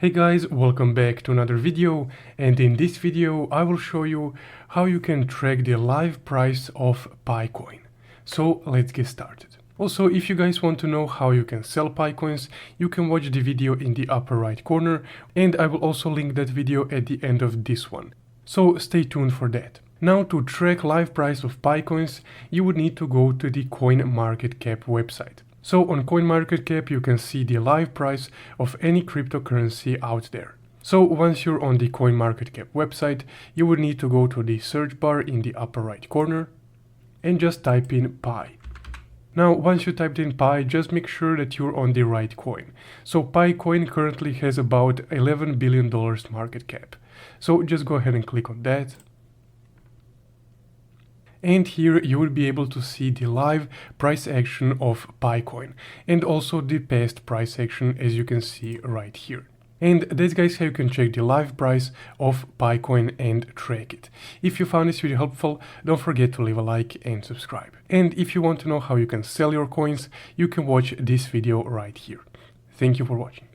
Hey guys, welcome back to another video, and in this video I will show you how you can track the live price of PiCoin. So let's get started. Also, if you guys want to know how you can sell PiCoins, you can watch the video in the upper right corner, and I will also link that video at the end of this one. So stay tuned for that. Now, to track live price of PiCoins, you would need to go to the CoinMarketCap website. So on CoinMarketCap, you can see the live price of any cryptocurrency out there. So once you're on the CoinMarketCap website, you would need to go to the search bar in the upper right corner and just type in Pi. Now, once you typed in Pi, just make sure that you're on the right coin. So PiCoin currently has about $11 billion market cap. So just go ahead and click on that. And here you will be able to see the live price action of PiCoin and also the past price action, as you can see right here. And that's, guys, how you can check the live price of PiCoin and track it. If you found this video helpful, don't forget to leave a like and subscribe. And if you want to know how you can sell your coins, you can watch this video right here. Thank you for watching.